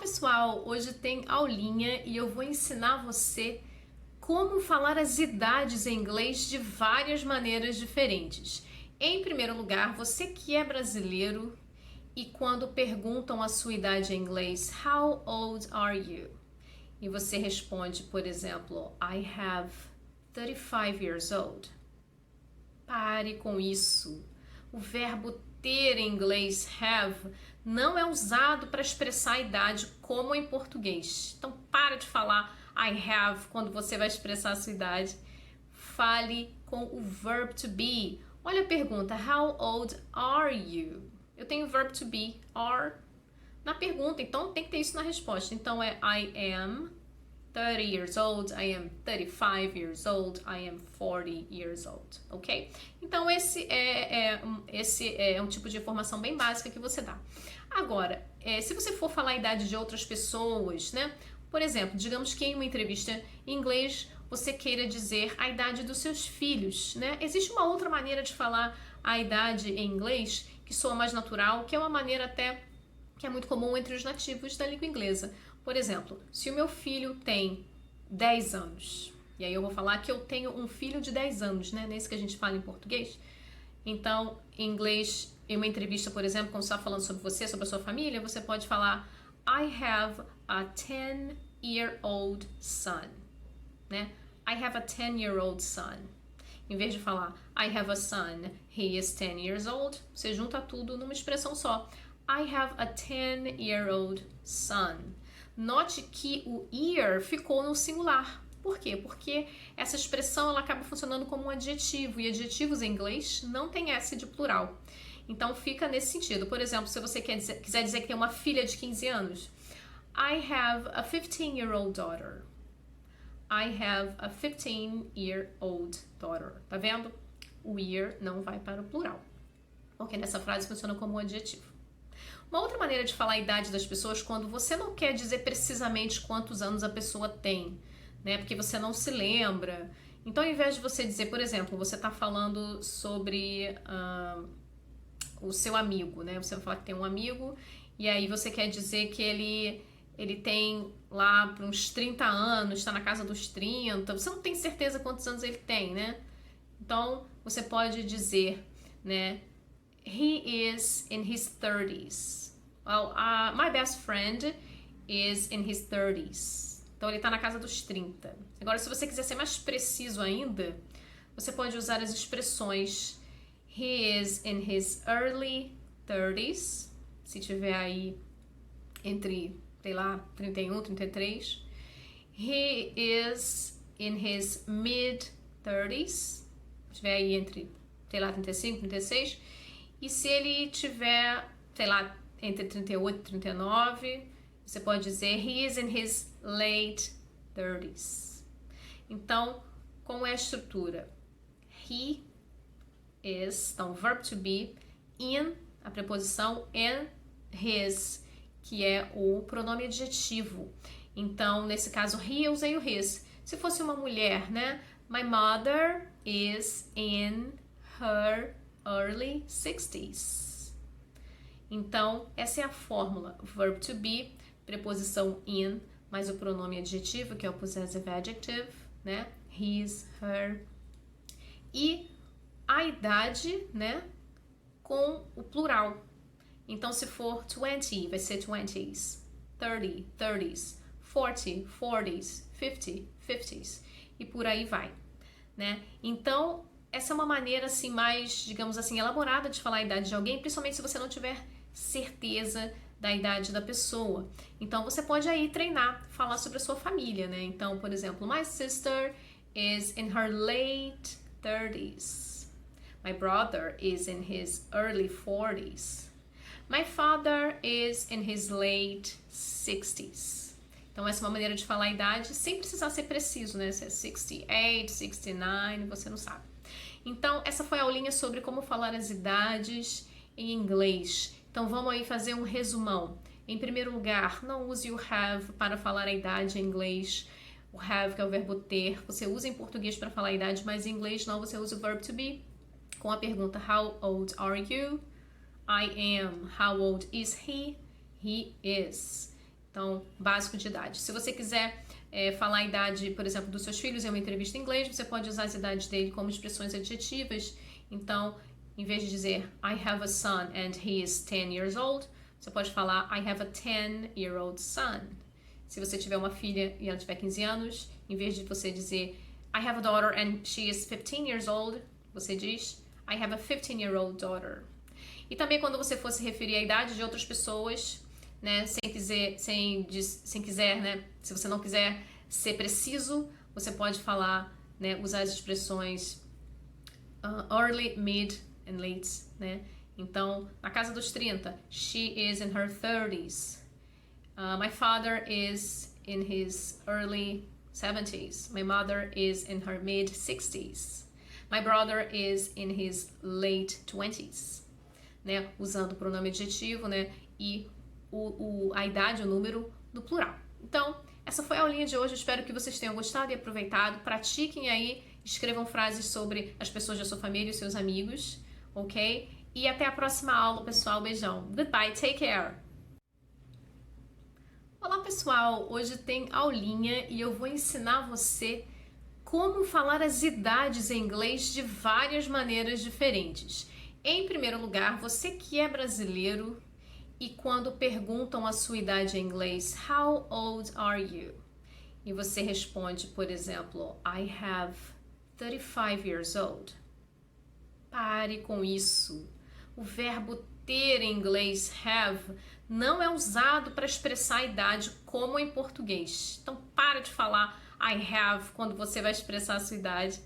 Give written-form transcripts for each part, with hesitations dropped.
pessoal, hoje tem aulinha e eu vou ensinar você como falar as idades em inglês de várias maneiras diferentes. Em primeiro lugar, você que é brasileiro e quando perguntam a sua idade em inglês, How old are you? E você responde, por exemplo, I have 35 years old. Pare com isso. O verbo ter em inglês, have, não é usado para expressar a idade como em português. Então, para de falar I have quando você vai expressar a sua idade. Fale com o verb to be. Olha a pergunta, how old are you? Eu tenho o verb to be, are, na pergunta, então tem que ter isso na resposta. Então, é I am 30 years old, I am 35 years old, I am 40 years old, ok? Então esse é um tipo de informação bem básica que você dá. Agora, se você for falar a idade de outras pessoas, né? Por exemplo, digamos que em uma entrevista em inglês você queira dizer a idade dos seus filhos, né? Existe uma outra maneira de falar a idade em inglês que soa mais natural, que é uma maneira até que é muito comum entre os nativos da língua inglesa. Por exemplo, se o meu filho tem 10 anos, e aí eu vou falar que eu tenho um filho de 10 anos, né? Nesse que a gente fala em português. Então, em inglês, em uma entrevista, por exemplo, quando você está falando sobre você, sobre a sua família, você pode falar I have a 10-year-old son, né? I have a 10-year-old son. Em vez de falar I have a son, he is 10 years old, você junta tudo numa expressão só. I have a 10-year-old son. Note que o year ficou no singular. Por quê? Porque essa expressão ela acaba funcionando como um adjetivo, e adjetivos em inglês não tem S de plural. Então fica nesse sentido. Por exemplo, se você quiser dizer que tem uma filha de 15 anos, I have a 15-year-old daughter. I have a 15-year-old daughter. Tá vendo? O year não vai para o plural, porque nessa frase funciona como um adjetivo. Uma outra maneira de falar a idade das pessoas quando você não quer dizer precisamente quantos anos a pessoa tem, né? Porque você não se lembra. Então, ao invés de você dizer, por exemplo, você está falando sobre o seu amigo, né? Você vai falar que tem um amigo e aí você quer dizer que ele tem lá para uns 30 anos, está na casa dos 30. Você não tem certeza quantos anos ele tem, né? Então, você pode dizer, né? He is in his 30s. Well, my best friend is in his 30s. Então ele está na casa dos 30. Agora, se você quiser ser mais preciso ainda, você pode usar as expressões he is in his early 30s. Se tiver aí entre, sei lá, 31, 33. He is in his mid 30s. Se tiver aí entre, sei lá, 35, 36. E se ele tiver, sei lá, entre 38 e 39, você pode dizer he is in his late 30s. Então, como é a estrutura? He is, então, verb to be, in, a preposição, and his, que é o pronome adjetivo. Então, nesse caso, he, eu usei o his. Se fosse uma mulher, né? My mother is in her early 60s. Então, essa é a fórmula. Verb to be, preposição in, mais o pronome adjetivo, que é o possessive adjective, né? His, her. E a idade, né? Com o plural. Então, se for 20, vai ser 20s. 30, 30s. 40, 40s. 50, 50s. E por aí vai, né? Então, essa é uma maneira assim mais, digamos assim, elaborada de falar a idade de alguém, principalmente se você não tiver certeza da idade da pessoa. Então você pode aí treinar, falar sobre a sua família, né? Então, por exemplo, my sister is in her late 30s. My brother is in his early 40s. My father is in his late 60s. Então essa é uma maneira de falar a idade sem precisar ser preciso, né? Se é 68, 69, você não sabe. Então, essa foi a aulinha sobre como falar as idades em inglês. Então, vamos aí fazer um resumão. Em primeiro lugar, não use o have para falar a idade em inglês. O have, que é o verbo ter, você usa em português para falar a idade, mas em inglês não, você usa o verb to be com a pergunta How old are you? I am. How old is he? He is. Então, básico de idade. Se você quiser falar a idade, por exemplo, dos seus filhos em uma entrevista em inglês, você pode usar as idades dele como expressões adjetivas. Então, em vez de dizer I have a son and he is 10 years old, você pode falar I have a 10-year-old son. Se você tiver uma filha e ela tiver 15 anos, em vez de você dizer I have a daughter and she is 15 years old, você diz I have a 15-year-old daughter. E também quando você for se referir à idade de outras pessoas, né, sem quiser, né, se você não quiser ser preciso, você pode falar, né, usar as expressões early, mid and late, né? Então, na casa dos 30, she is in her 30s. My father is in his early 70s. My mother is in her mid 60s. My brother is in his late 20s. Né? Usando o pronome adjetivo, né? E a idade, o número do plural. Então, essa foi a aulinha de hoje. Espero que vocês tenham gostado e aproveitado. Pratiquem aí, escrevam frases sobre as pessoas da sua família e os seus amigos, ok? E até a próxima aula, pessoal. Beijão. Goodbye, take care. Olá, pessoal. Hoje tem aulinha e eu vou ensinar você como falar as idades em inglês de várias maneiras diferentes. Em primeiro lugar, você que é brasileiro e quando perguntam a sua idade em inglês, how old are you? E você responde, por exemplo, I have 35 years old. Pare com isso. O verbo ter em inglês, have, não é usado para expressar a idade como em português. Então, para de falar I have quando você vai expressar a sua idade.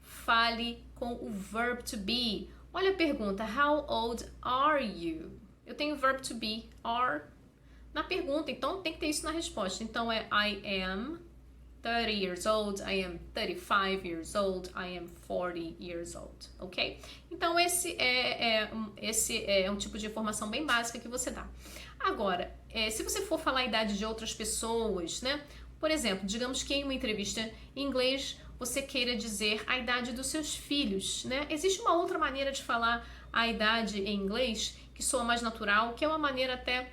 Fale com o verb to be. Olha a pergunta, how old are you? Eu tenho o verb to be, are, na pergunta, então tem que ter isso na resposta. Então é I am 30 years old, I am 35 years old, I am 40 years old, ok? Então esse é um tipo de informação bem básica que você dá. Agora, se você for falar a idade de outras pessoas, né? Por exemplo, digamos que em uma entrevista em inglês você queira dizer a idade dos seus filhos, né? Existe uma outra maneira de falar a idade em inglês que soa mais natural, que é uma maneira até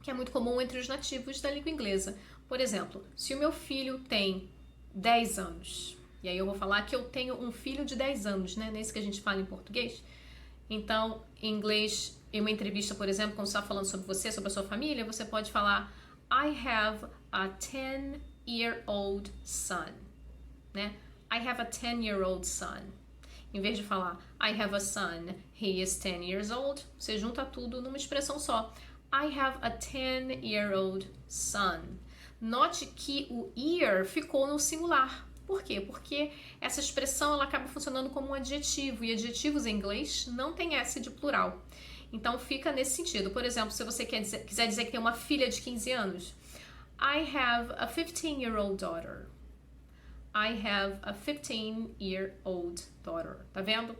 que é muito comum entre os nativos da língua inglesa. Por exemplo, se o meu filho tem 10 anos, e aí eu vou falar que eu tenho um filho de 10 anos, né? Nesse que a gente fala em português. Então, em inglês, em uma entrevista, por exemplo, quando você está falando sobre você, sobre a sua família, você pode falar I have a 10-year-old son, né? I have a 10-year-old son. Em vez de falar I have a son, he is 10 years old, você junta tudo numa expressão só. I have a 10-year-old son. Note que o year ficou no singular. Por quê? Porque essa expressão ela acaba funcionando como um adjetivo, e adjetivos em inglês não tem S de plural. Então fica nesse sentido. Por exemplo, se você quiser dizer que tem uma filha de 15 anos, I have a 15-year-old daughter. I have a 15-year-old daughter. Tá vendo?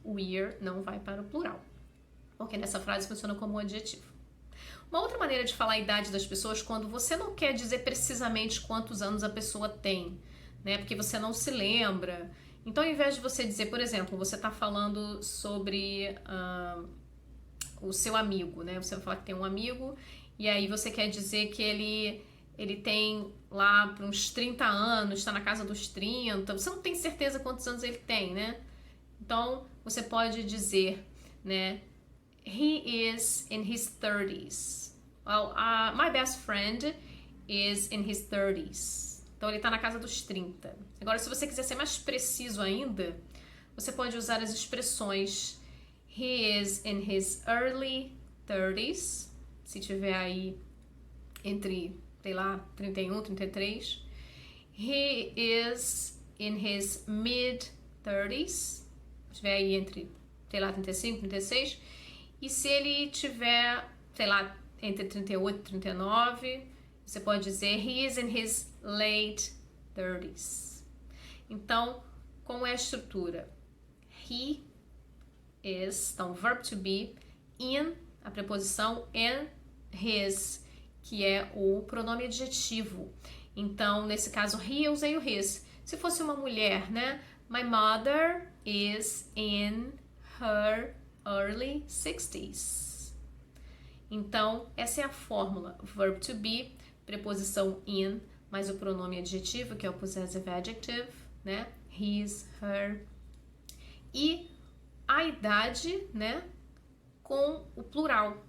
O year não vai para o plural, porque nessa frase funciona como um adjetivo. Uma outra maneira de falar a idade das pessoas quando você não quer dizer precisamente quantos anos a pessoa tem, né? Porque você não se lembra. Então, ao invés de você dizer, por exemplo, você está falando sobre o seu amigo, né? Você vai falar que tem um amigo e aí você quer dizer que ele tem lá para uns 30 anos, está na casa dos 30, você não tem certeza quantos anos ele tem, né? Então, você pode dizer, né? He is in his 30s. Well, my best friend is in his 30s. Então, ele está na casa dos 30. Agora, se você quiser ser mais preciso ainda, você pode usar as expressões he is in his early 30s, se tiver aí entre, sei lá, 31, 33. He is in his mid 30s, se tiver aí entre, sei lá, 35, 36. E se ele tiver, sei lá, entre 38 e 39, você pode dizer he is in his late 30s. Então, como é a estrutura? He is, então, verb to be, in, a preposição, and his, que é o pronome adjetivo. Então, nesse caso, he, eu usei o his. Se fosse uma mulher, né? My mother is in her early 60s. Então, essa é a fórmula. Verb to be, preposição in, mais o pronome adjetivo, que é o possessive adjective, né? His, her. E a idade, né? Com o plural.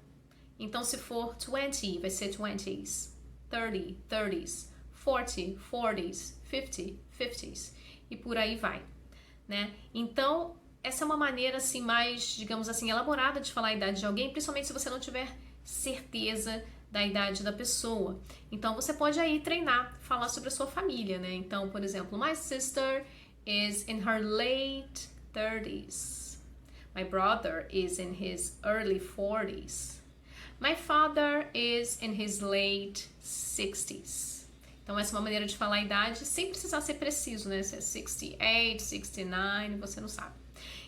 Então, se for 20, vai ser 20s, 30, 30s, 40, 40s, 50, 50s, e por aí vai, né? Então, essa é uma maneira, assim, mais, digamos assim, elaborada de falar a idade de alguém, principalmente se você não tiver certeza da idade da pessoa. Então, você pode aí treinar, falar sobre a sua família, né? Então, por exemplo, my sister is in her late 30s. My brother is in his early 40s. My father is in his late 60s. Então, essa é uma maneira de falar a idade sem precisar ser preciso, né? Se é 68, 69, você não sabe.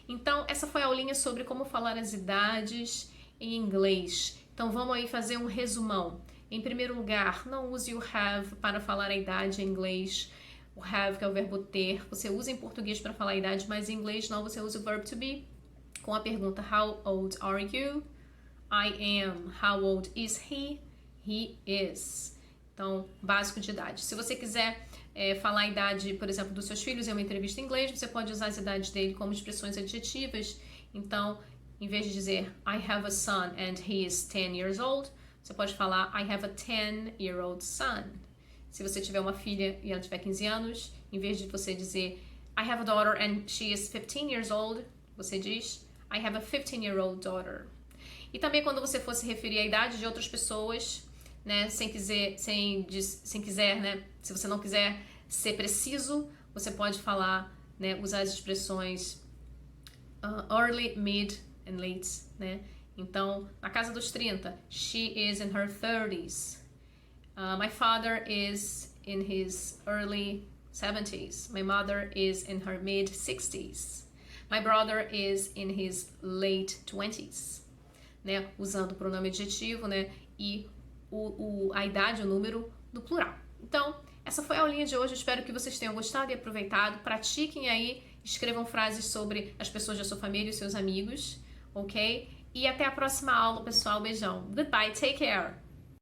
Então, essa foi a aulinha sobre como falar as idades em inglês. Então, vamos aí fazer um resumão. Em primeiro lugar, não use o have para falar a idade em inglês. O have, que é o verbo ter, você usa em português para falar a idade, mas em inglês não, você usa o verb to be com a pergunta How old are you? I am. How old is he? He is. Então, básico de idade. Se você quiser falar a idade, por exemplo, dos seus filhos em uma entrevista em inglês, você pode usar as idades dele como expressões adjetivas. Então, em vez de dizer I have a son and he is 10 years old, você pode falar I have a 10-year-old son. Se você tiver uma filha e ela tiver 15 anos, em vez de você dizer I have a daughter and she is 15 years old, você diz I have a 15-year-old daughter. E também quando você for se referir à idade de outras pessoas, né, sem quiser, né, se você não quiser ser preciso, você pode falar, né, usar as expressões early, mid and late, né? Então, na casa dos 30, she is in her 30s. My father is in his early 70s. My mother is in her mid 60s. My brother is in his late 20s. Né? Usando o pronome adjetivo, né? E a idade, o número do plural. Então, essa foi a aulinha de hoje. Espero que vocês tenham gostado e aproveitado. Pratiquem aí, escrevam frases sobre as pessoas da sua família e os seus amigos, ok? E até a próxima aula, pessoal. Beijão. Goodbye, take care.